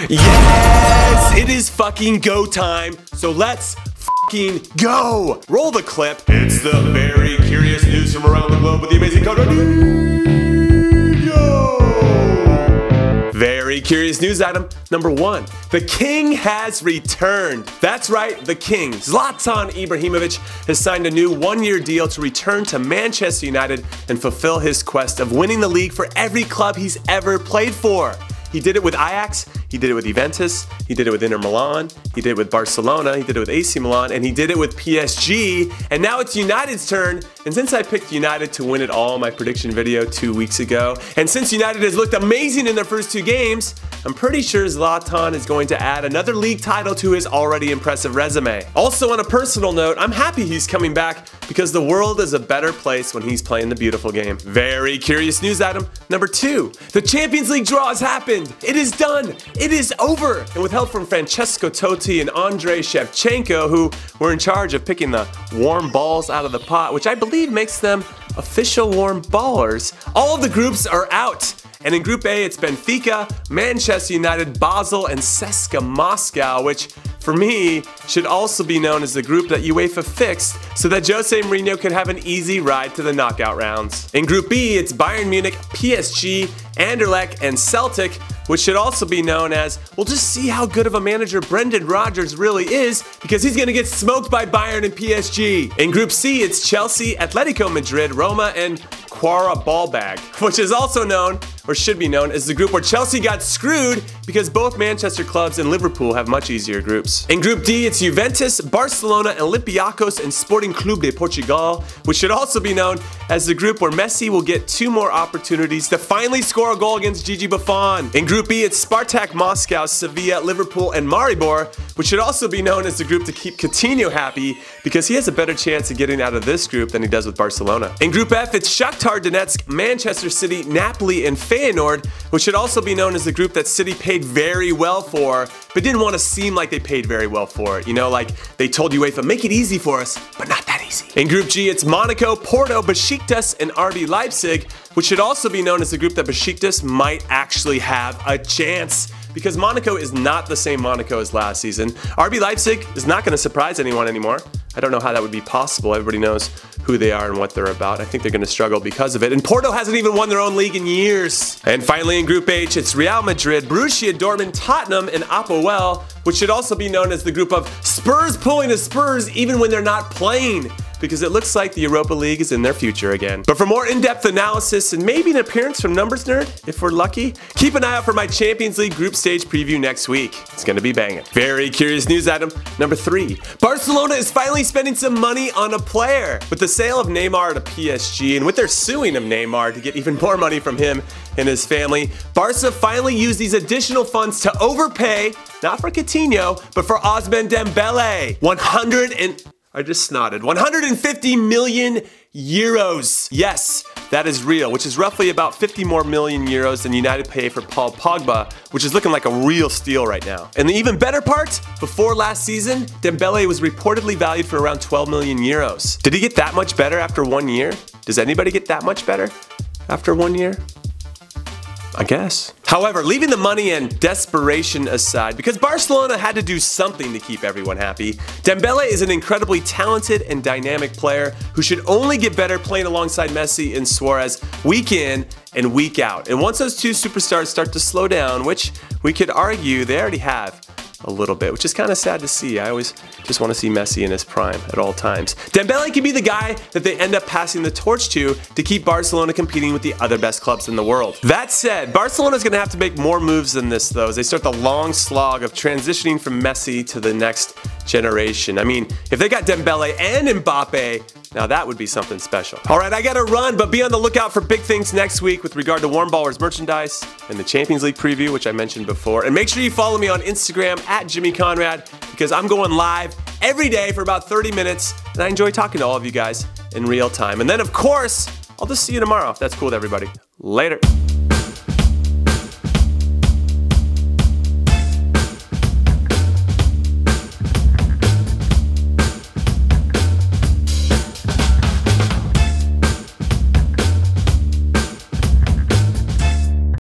Yes, it is fucking go time. So let's fucking go. Roll the clip. It's the very curious news from around the globe with the amazing Conrad. Very curious news item number 1. The king has returned. That's right, the king, Zlatan Ibrahimovic, has signed a new one-year deal to return to Manchester United and fulfill his quest of winning the league for every club he's ever played for. He did it with Ajax, he did it with Juventus, he did it with Inter Milan, he did it with Barcelona, he did it with AC Milan, and he did it with PSG, and now it's United's turn. And since I picked United to win it all in my prediction video 2 weeks ago, and since United has looked amazing in their first 2 games, I'm pretty sure Zlatan is going to add another league title to his already impressive resume. Also, on a personal note, I'm happy he's coming back because the world is a better place when he's playing the beautiful game. Very curious news item number 2. The Champions League draw has happened. It is done. It is over. And with help from Francesco Totti and Andrei Shevchenko, who were in charge of picking the warm balls out of the pot, which I believe makes them official warm ballers, all of the groups are out. And in Group A, it's Benfica, Manchester United, Basel, and CSKA Moscow, which for me should also be known as the group that UEFA fixed so that Jose Mourinho could have an easy ride to the knockout rounds. In Group B, it's Bayern Munich, PSG, Anderlecht, and Celtic, which should also be known as, we'll just see how good of a manager Brendan Rodgers really is because he's going to get smoked by Bayern and PSG. In Group C, it's Chelsea, Atletico Madrid, Roma, and Quara Ballbag, which is also known, or should be known, as the group where Chelsea got screwed because both Manchester clubs and Liverpool have much easier groups. In Group D, it's Juventus, Barcelona, Olympiacos, and Sporting Clube de Portugal, which should also be known as the group where Messi will get 2 more opportunities to finally score a goal against Gigi Buffon. In Group E, it's Spartak Moscow, Sevilla, Liverpool, and Maribor, which should also be known as the group to keep Coutinho happy because he has a better chance of getting out of this group than he does with Barcelona. In Group F, it's Shakhtar Donetsk, Manchester City, Napoli, and Feyenoord, which should also be known as the group that City paid very well for, but didn't want to seem like they paid very well for it. You know, like they told UEFA, make it easy for us, but not that easy. In Group G, it's Monaco, Porto, Besiktas, and RB Leipzig, which should also be known as the group that Besiktas might actually have a chance, because Monaco is not the same Monaco as last season. RB Leipzig is not going to surprise anyone anymore. I don't know how that would be possible. Everybody knows who they are and what they're about. I think they're going to struggle because of it. And Porto hasn't even won their own league in years. And finally in Group H, it's Real Madrid, Borussia Dortmund, Tottenham, and Apoel, which should also be known as the group of Spurs pulling the Spurs even when they're not playing, because it looks like the Europa League is in their future again. But for more in-depth analysis and maybe an appearance from Numbers Nerd, if we're lucky, keep an eye out for my Champions League group stage preview next week. It's gonna be banging. Very curious news item number 3. Barcelona is finally spending some money on a player. With the sale of Neymar to PSG and with their suing of Neymar to get even more money from him and his family, Barca finally used these additional funds to overpay, not for Coutinho, but for Ousmane Dembele. 150 million euros. Yes, that is real, which is roughly about 50 more million euros than United pay for Paul Pogba, which is looking like a real steal right now. And the even better part, before last season, Dembele was reportedly valued for around 12 million euros. Did he get that much better after 1 year? Does anybody get that much better after 1 year? I guess. However, leaving the money and desperation aside, because Barcelona had to do something to keep everyone happy, Dembele is an incredibly talented and dynamic player who should only get better playing alongside Messi and Suarez week in and week out. And once those 2 superstars start to slow down, which we could argue they already have a little bit, which is kind of sad to see. I always just want to see Messi in his prime at all times. Dembele can be the guy that they end up passing the torch to keep Barcelona competing with the other best clubs in the world. That said, Barcelona's going to have to make more moves than this though, as they start the long slog of transitioning from Messi to the next generation. I mean, if they got Dembele and Mbappe, now that would be something special. All right, I gotta run, but be on the lookout for big things next week with regard to Warm Ballers merchandise and the Champions League preview, which I mentioned before. And make sure you follow me on Instagram at Jimmy Conrad, because I'm going live every day for about 30 minutes, and I enjoy talking to all of you guys in real time. And then, of course, I'll just see you tomorrow if that's cool with everybody. Later.